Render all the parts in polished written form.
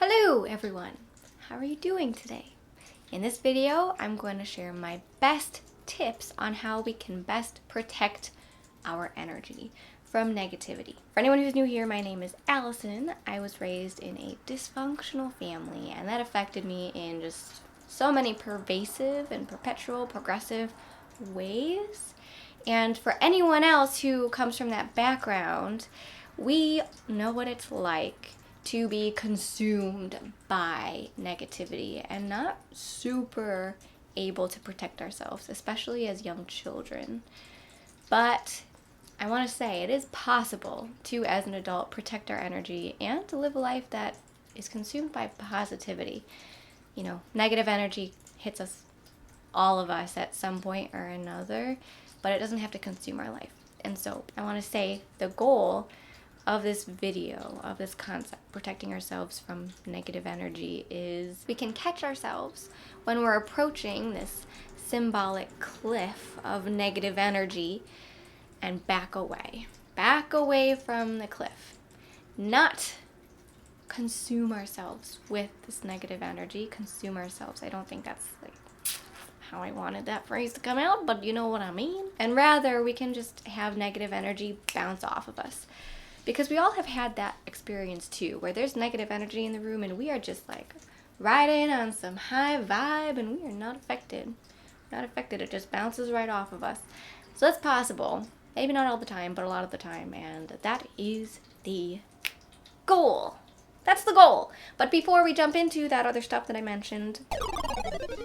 Hello everyone, how are you doing today? In this video, I'm going to share my best tips on how we can best protect our energy from negativity. For anyone who's new here, my name is Allison. I was raised in a dysfunctional family, and that affected me in just so many pervasive and perpetual progressive ways. And for anyone else who comes from that background, we know what it's like to be consumed by negativity and not super able to protect ourselves, especially as young children. But I want to say it is possible to, as an adult, protect our energy and to live a life that is consumed by positivity. You know, negative energy hits us, all of us, at some point or another, but it doesn't have to consume our life. And so I want to say the goal of this video, of this concept, protecting ourselves from negative energy, is we can catch ourselves when we're approaching this symbolic cliff of negative energy and back away. Back away from the cliff. Not consume ourselves with this negative energy. Consume ourselves. I don't think that's like how I wanted that phrase to come out, but you know what I mean. And rather, we can just have negative energy bounce off of us. Because we all have had that experience too, where there's negative energy in the room and we are just like riding on some high vibe and we are not affected. Not affected, it just bounces right off of us. So that's possible. Maybe not all the time, but a lot of the time. And that is the goal. That's the goal. But before we jump into that other stuff that I mentioned,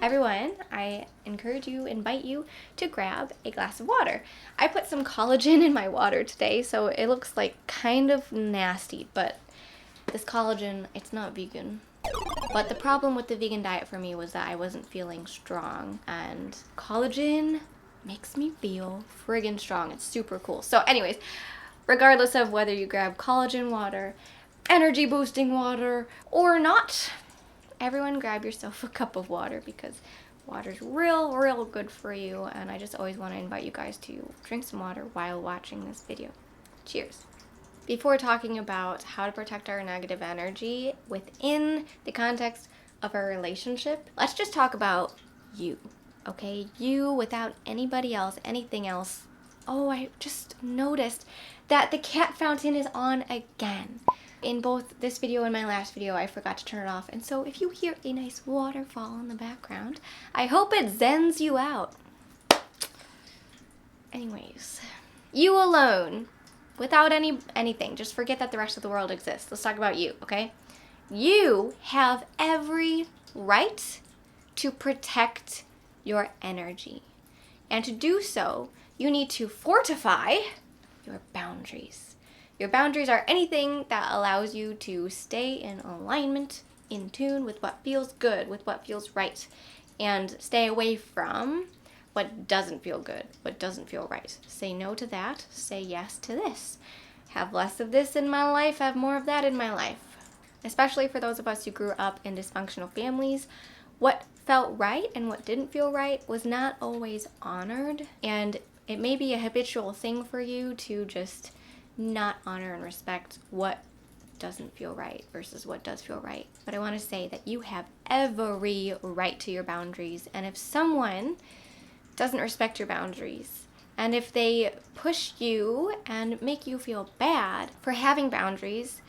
everyone, I invite you to grab a glass of water. I put some collagen in my water today, so it looks like kind of nasty, but this collagen, it's not vegan. But the problem with the vegan diet for me was that I wasn't feeling strong, and collagen makes me feel friggin' strong. It's super cool. So anyways, regardless of whether you grab collagen water, energy boosting water, or not, everyone grab yourself a cup of water because water's real good for you, and I just always want to invite you guys to drink some water while watching this video. Cheers. Before talking about how to protect our negative energy within the context of our relationship, let's just talk about you, okay? You without anybody else, anything else. Oh, I just noticed that the cat fountain is on again. In both this video and my last video, I forgot to turn it off. And so if you hear a nice waterfall in the background, I hope it zens you out. Anyways, you alone, without anything, just forget that the rest of the world exists. Let's talk about you, okay? You have every right to protect your energy. And to do so, you need to fortify your boundaries. Your boundaries are anything that allows you to stay in alignment, in tune with what feels good, with what feels right, and stay away from what doesn't feel good, what doesn't feel right. Say no to that, say yes to this. Have less of this in my life, have more of that in my life. Especially for those of us who grew up in dysfunctional families, what felt right and what didn't feel right was not always honored, and it may be a habitual thing for you to just not honor and respect what doesn't feel right versus what does feel right. But I want to say that you have every right to your boundaries, and if someone doesn't respect your boundaries, and if they push you and make you feel bad for having boundaries,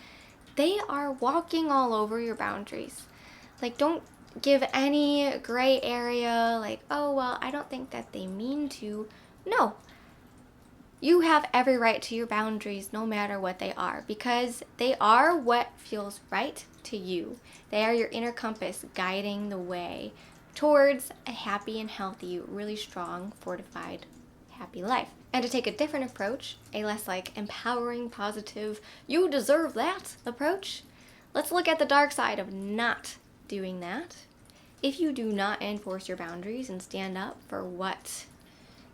they are walking all over your boundaries. Like, don't give any gray area, like, oh, well, I don't think that they mean to. No. You have every right to your boundaries no matter what they are, because they are what feels right to you. They are your inner compass guiding the way towards a happy and healthy, really strong, fortified, happy life. And to take a different approach, a less like empowering, positive, you deserve that approach, let's look at the dark side of not doing that. If you do not enforce your boundaries and stand up for what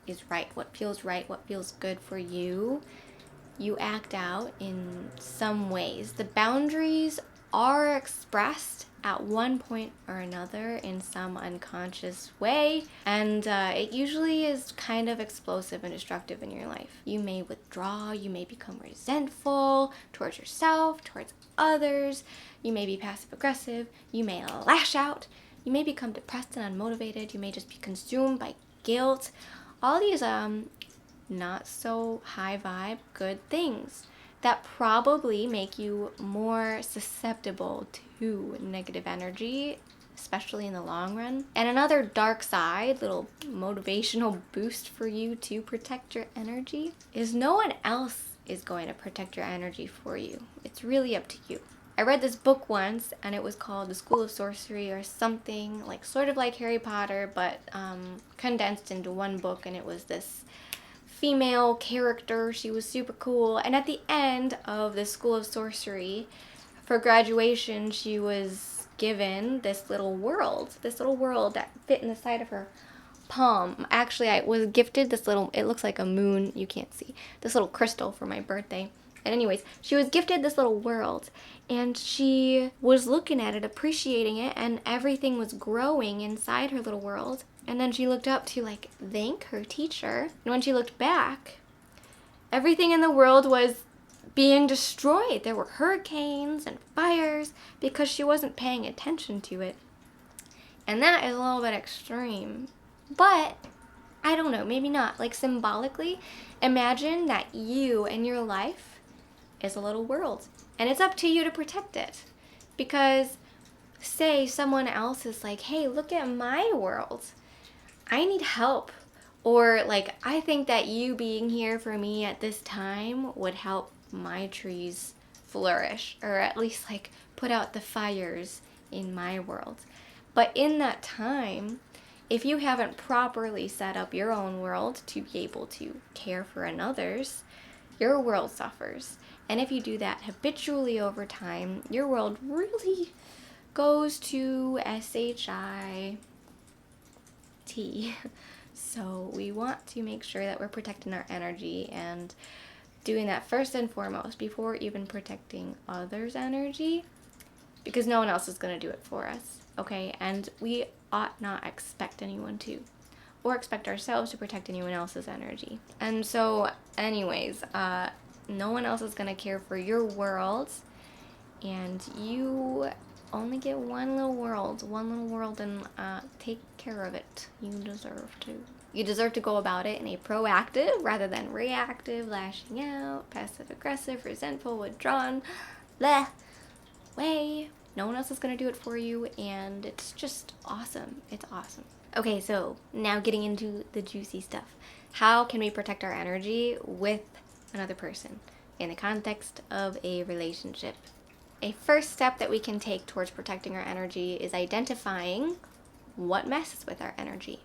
is right, what feels good for you, you act out in some ways. The boundaries are expressed at one point or another in some unconscious way, and it usually is kind of explosive and destructive in your life. You may withdraw, you may become resentful towards yourself, towards others, you may be passive aggressive, you may lash out, you may become depressed and unmotivated, you may just be consumed by guilt. All these not so high vibe good things that probably make you more susceptible to negative energy, especially in the long run. And another dark side, little motivational boost for you to protect your energy, is no one else is going to protect your energy for you. It's really up to you. I read this book once, and it was called The School of Sorcery or something, like sort of like Harry Potter, but condensed into one book, and it was this female character. She was super cool, and at the end of the School of Sorcery, for graduation, she was given this little world that fit in the side of her palm. Actually, I was gifted this little, it looks like a moon, you can't see, this little crystal for my birthday. And anyways, she was gifted this little world, and she was looking at it, appreciating it, and everything was growing inside her little world. And then she looked up to thank her teacher. And when she looked back, everything in the world was being destroyed. There were hurricanes and fires because she wasn't paying attention to it. And that is a little bit extreme. But I don't know, maybe not. Symbolically, imagine that you and your life is a little world. And it's up to you to protect it. Because say someone else is like, hey, look at my world. I need help. Or I think that you being here for me at this time would help my trees flourish. Or at least put out the fires in my world. But in that time, if you haven't properly set up your own world to be able to care for another's, your world suffers. And if you do that habitually over time, your world really goes to SHIT. So we want to make sure that we're protecting our energy and doing that first and foremost before even protecting others' energy, because no one else is going to do it for us, okay? And we ought not expect anyone to, or expect ourselves to protect anyone else's energy. And so anyways, no one else is going to care for your world, and you only get one little world, and take care of it. You deserve to. You deserve to go about it in a proactive rather than reactive, lashing out, passive aggressive, resentful, withdrawn, way. No one else is going to do it for you, and it's just awesome. It's awesome. Okay, so now getting into the juicy stuff. How can we protect our energy with another person in the context of a relationship? A first step that we can take towards protecting our energy is identifying what messes with our energy,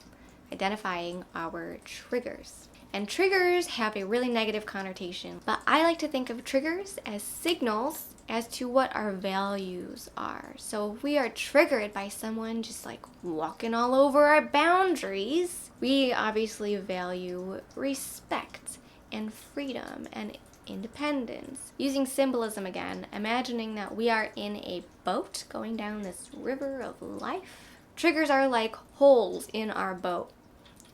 identifying our triggers. And triggers have a really negative connotation, but I like to think of triggers as signals as to what our values are. So if we are triggered by someone just walking all over our boundaries, we obviously value respect and freedom and independence. Using symbolism again, imagining that we are in a boat going down this river of life. Triggers are like holes in our boat,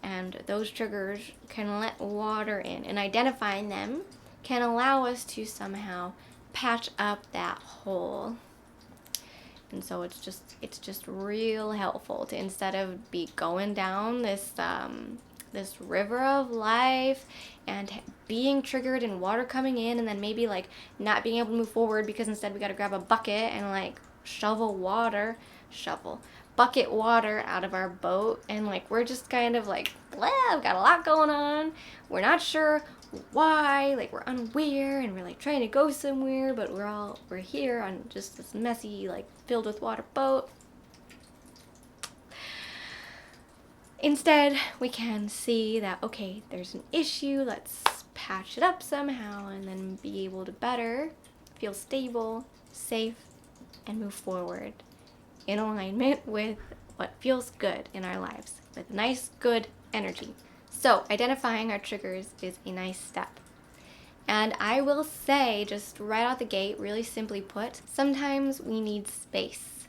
and those triggers can let water in, and identifying them can allow us to somehow patch up that hole. And so it's just real helpful to, instead of be going down this this river of life and being triggered and water coming in, and then maybe not being able to move forward because instead we got to grab a bucket and bucket water out of our boat, and we're just kind of blah, we've got a lot going on, we're not sure why, we're unaware, and we're trying to go somewhere, but we're here on just this messy filled with water boat. Instead, we can see that, okay, there's an issue, let's patch it up somehow, and then be able to better feel stable, safe, and move forward in alignment with what feels good in our lives, with nice, good energy. So, identifying our triggers is a nice step. And I will say, just right out the gate, really simply put, sometimes we need space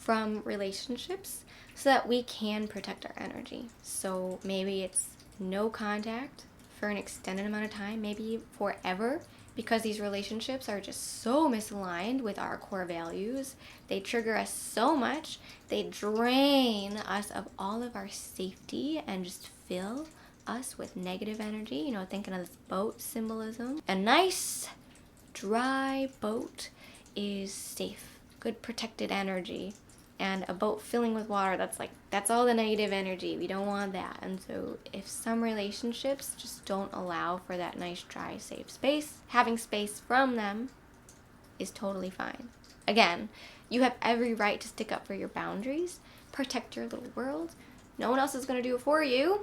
from relationships so that we can protect our energy. So maybe it's no contact for an extended amount of time, maybe forever, because these relationships are just so misaligned with our core values. They trigger us so much. They drain us of all of our safety and just fill us with negative energy. You know, thinking of this boat symbolism. A nice, dry boat is safe, good protected energy. And a boat filling with water, that's all the negative energy. We don't want that. And so if some relationships just don't allow for that nice, dry, safe space, having space from them is totally fine. Again, you have every right to stick up for your boundaries, protect your little world. No one else is going to do it for you.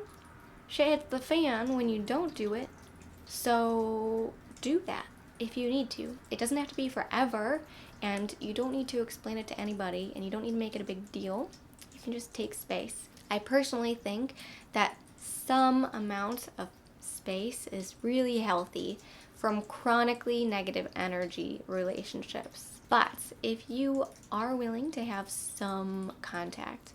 Shit hits the fan when you don't do it. So do that if you need to. It doesn't have to be forever, and you don't need to explain it to anybody, and you don't need to make it a big deal. You can just take space. I personally think that some amount of space is really healthy from chronically negative energy relationships. But if you are willing to have some contact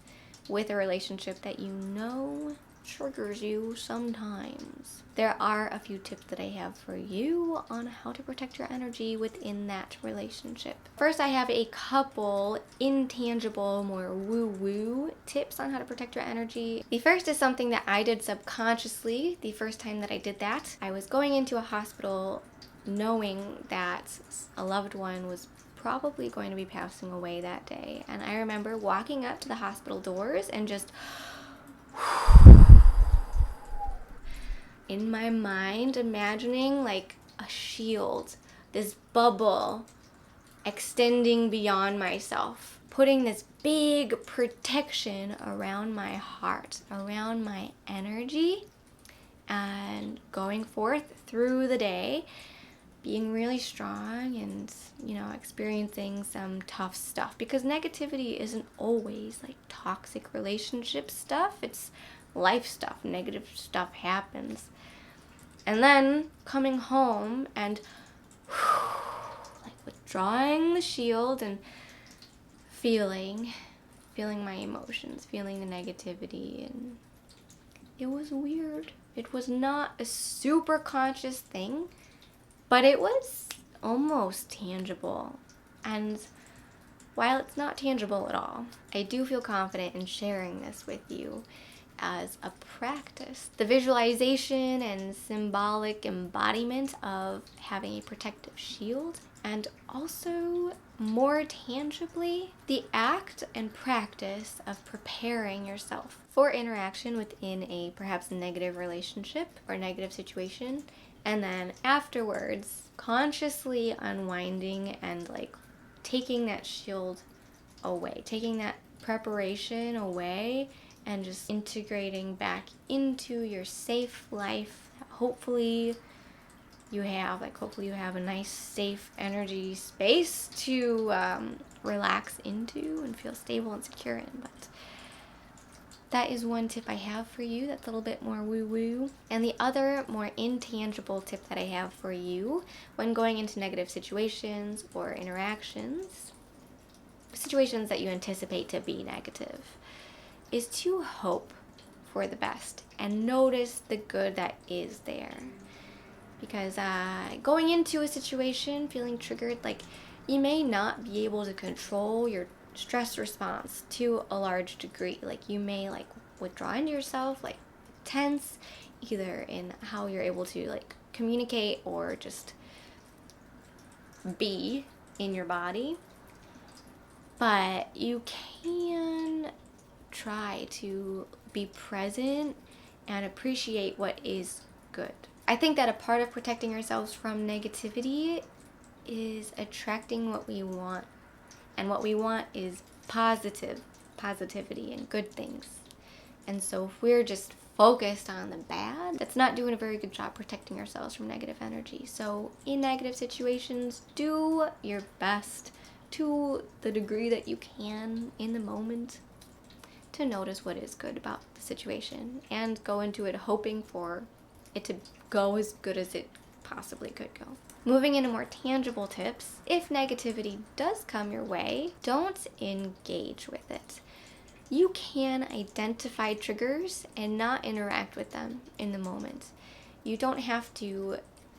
with a relationship that you know triggers you sometimes, there are a few tips that I have for you on how to protect your energy within that relationship. First, I have a couple intangible, more woo-woo tips on how to protect your energy. The first is something that I did subconsciously the first time that I did that. I was going into a hospital knowing that a loved one was probably going to be passing away that day. And I remember walking up to the hospital doors and just in my mind imagining like a shield, this bubble extending beyond myself, putting this big protection around my heart, around my energy, and going forth through the day being really strong and, experiencing some tough stuff, because negativity isn't always like toxic relationship stuff. It's life stuff. Negative stuff happens. And then coming home and like withdrawing the shield and feeling my emotions, feeling the negativity, and it was weird. It was not a super conscious thing, but it was almost tangible. And while it's not tangible at all, I do feel confident in sharing this with you as a practice. The visualization and symbolic embodiment of having a protective shield, and also more tangibly, the act and practice of preparing yourself for interaction within a perhaps negative relationship or negative situation, and then afterwards consciously unwinding and like taking that shield away, taking that preparation away, and just integrating back into your safe life. Hopefully you have a nice safe energy space to relax into and feel stable and secure in. But that is one tip I have for you that's a little bit more woo-woo. And the other more intangible tip that I have for you when going into negative situations or interactions, situations that you anticipate to be negative, is to hope for the best and notice the good that is there. Because going into a situation feeling triggered, like you may not be able to control your stress response to a large degree. Like you may like withdraw into yourself, like tense, either in how you're able to like communicate or just be in your body. But you can try to be present and appreciate what is good. I think that a part of protecting ourselves from negativity is attracting what we want. And what we want is positivity and good things. And so if we're just focused on the bad, that's not doing a very good job protecting ourselves from negative energy. So in negative situations, do your best to the degree that you can in the moment to notice what is good about the situation and go into it hoping for it to go as good as it possibly could go. Moving into more tangible tips, if negativity does come your way, don't engage with it. You can identify triggers and not interact with them in the moment. You don't have to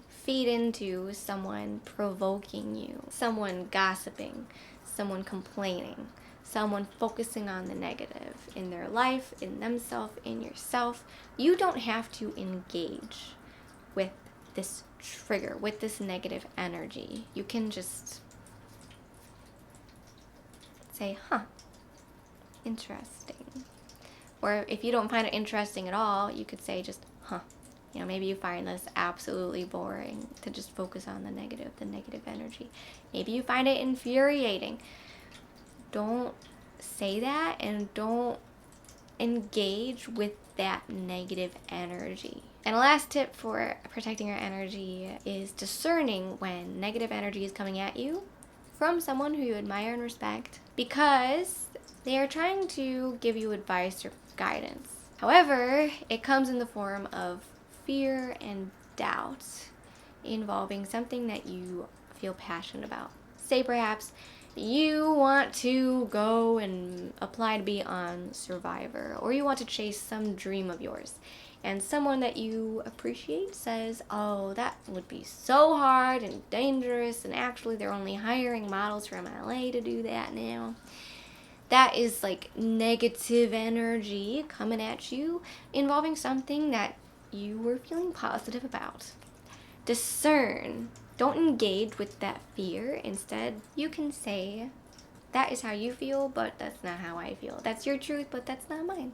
feed into someone provoking you, someone gossiping, someone complaining, someone focusing on the negative in their life, in themselves, in yourself. You don't have to engage with this trigger, with this negative energy. You can just say, interesting. Or if you don't find it interesting at all, you could say just, maybe you find this absolutely boring to just focus on the negative energy. Maybe you find it infuriating. Don't say that and don't engage with that negative energy. And a last tip for protecting your energy is discerning when negative energy is coming at you from someone who you admire and respect, because they are trying to give you advice or guidance. However, it comes in the form of fear and doubt involving something that you feel passionate about. Say perhaps you want to go and apply to be on Survivor, or you want to chase some dream of yours, and someone that you appreciate says, oh, that would be so hard and dangerous, and actually they're only hiring models from LA to do that now. That is like negative energy coming at you involving something that you were feeling positive about. Discern. Don't engage with that fear. Instead, you can say, that is how you feel, but that's not how I feel. That's your truth, but that's not mine.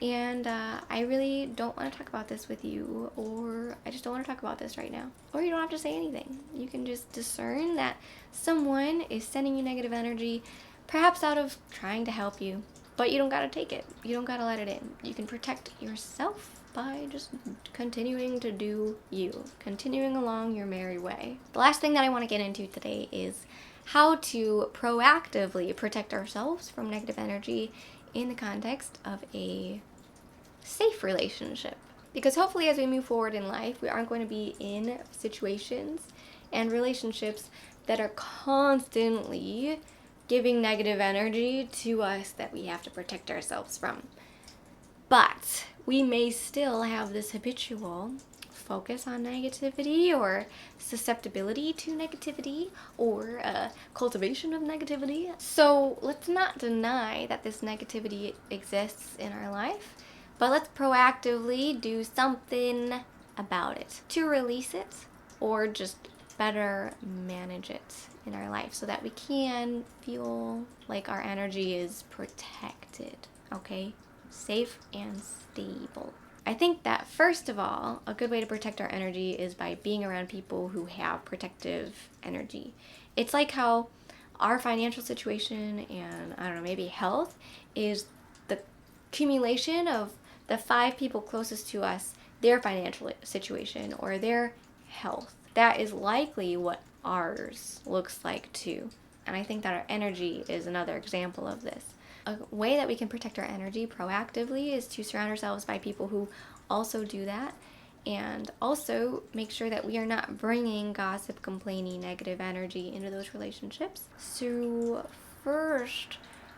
And I really don't want to talk about this with you, or I just don't want to talk about this right now. Or you don't have to say anything. You can just discern that someone is sending you negative energy, perhaps out of trying to help you, but you don't got to take it. You don't got to let it in. You can protect yourself by just continuing to do you, continuing along your merry way. The last thing that I want to get into today is how to proactively protect ourselves from negative energy in the context of a safe relationship. Because hopefully as we move forward in life, we aren't going to be in situations and relationships that are constantly giving negative energy to us that we have to protect ourselves from. But we may still have this habitual focus on negativity, or susceptibility to negativity, or cultivation of negativity. So let's not deny that this negativity exists in our life, but let's proactively do something about it to release it, or just better manage it in our life so that we can feel like our energy is protected, okay? Safe and stable. I think that first of all, a good way to protect our energy is by being around people who have protective energy. It's like how our financial situation and maybe health is the accumulation of the 5 people closest to us, their financial situation or their health. That is likely what ours looks like too. And I think that our energy is another example of this. A way that we can protect our energy proactively is to surround ourselves by people who also do that, and also make sure that we are not bringing gossip, complaining, negative energy into those relationships. So first,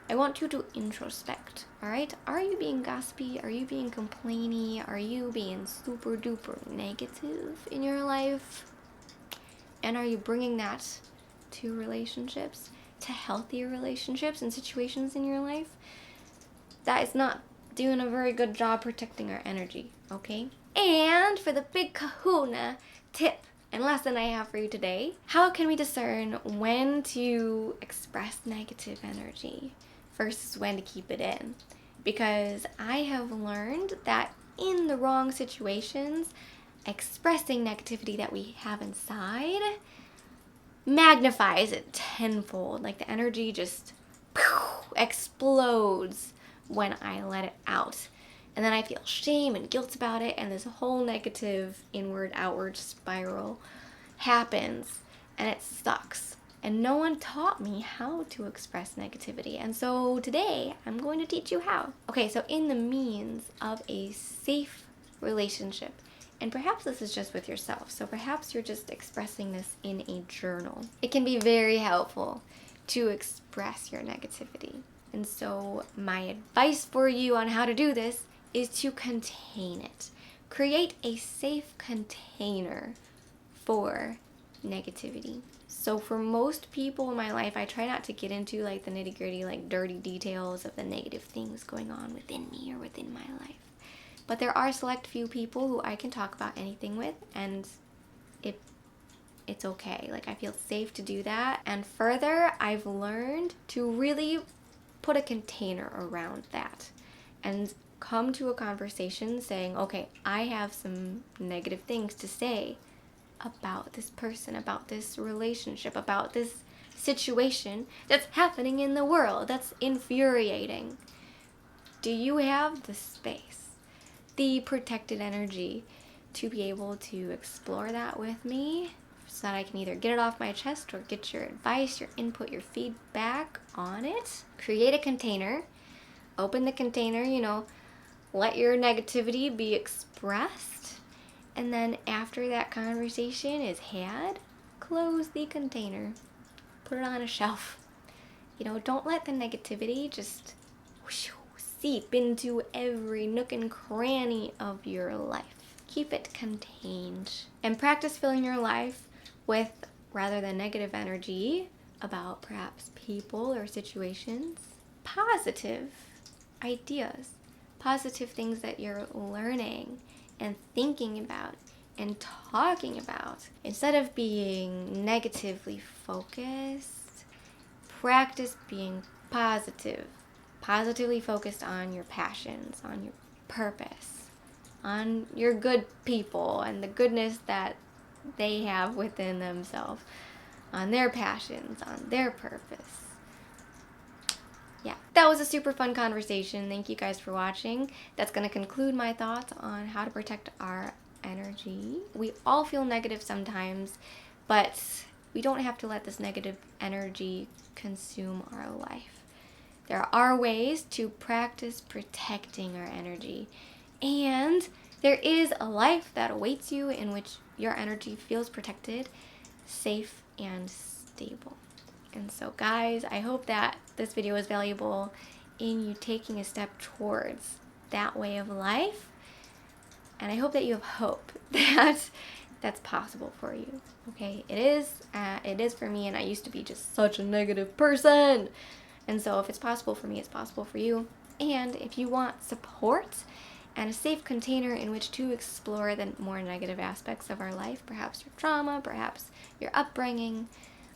I want you to introspect, all right? Are you being gossipy? Are you being complaining? Are you being super duper negative in your life? And are you bringing that to relationships, to healthier relationships and situations in your life? That is not doing a very good job protecting our energy, okay? And for the big kahuna tip and lesson I have for you today, how can we discern when to express negative energy versus when to keep it in? Because I have learned that in the wrong situations, expressing negativity that we have inside magnifies it tenfold. Like the energy just explodes when I let it out. And then I feel shame and guilt about it, and this whole negative inward outward spiral happens, and it sucks. And no one taught me how to express negativity, and so today I'm going to teach you how. Okay, so in the means of a safe relationship, And perhaps this is just with yourself. So perhaps you're just expressing this in a journal. It can be very helpful to express your negativity. And so my advice for you on how to do this is to contain it. Create a safe container for negativity. So for most people in my life, I try not to get into like the nitty-gritty, like dirty details of the negative things going on within me or within my life. But there are select few people who I can talk about anything with, and it's okay. Like, I feel safe to do that. And further, I've learned to really put a container around that and come to a conversation saying, okay, I have some negative things to say about this person, about this relationship, about this situation that's happening in the world that's infuriating. Do you have the space, the protected energy to be able to explore that with me so that I can either get it off my chest or get your advice, your input, your feedback on it? Create a container. Open the container, let your negativity be expressed. And then after that conversation is had, close the container. Put it on a shelf. Don't let the negativity just seep into every nook and cranny of your life. Keep it contained. And practice filling your life with rather than negative energy about perhaps people or situations, positive ideas, positive things that you're learning and thinking about and talking about. Instead of being negatively focused, practice being positively focused on your passions, on your purpose, on your good people and the goodness that they have within themselves, on their passions, on their purpose. Yeah, that was a super fun conversation. Thank you guys for watching. That's going to conclude my thoughts on how to protect our energy. We all feel negative sometimes, but we don't have to let this negative energy consume our life. There are ways to practice protecting our energy, and there is a life that awaits you in which your energy feels protected, safe, and stable. And so guys, I hope that this video is valuable in you taking a step towards that way of life. And I hope that you have hope that that's possible for you. Okay, it is for me, and I used to be just such a negative person. And so if it's possible for me, it's possible for you. And if you want support and a safe container in which to explore the more negative aspects of our life, perhaps your trauma, perhaps your upbringing,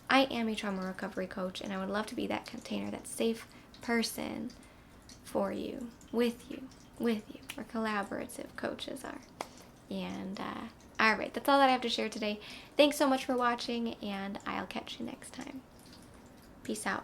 I am a trauma recovery coach, and I would love to be that container, that safe person for you, with you. We're collaborative coaches are. And all right, that's all that I have to share today. Thanks so much for watching, and I'll catch you next time. Peace out.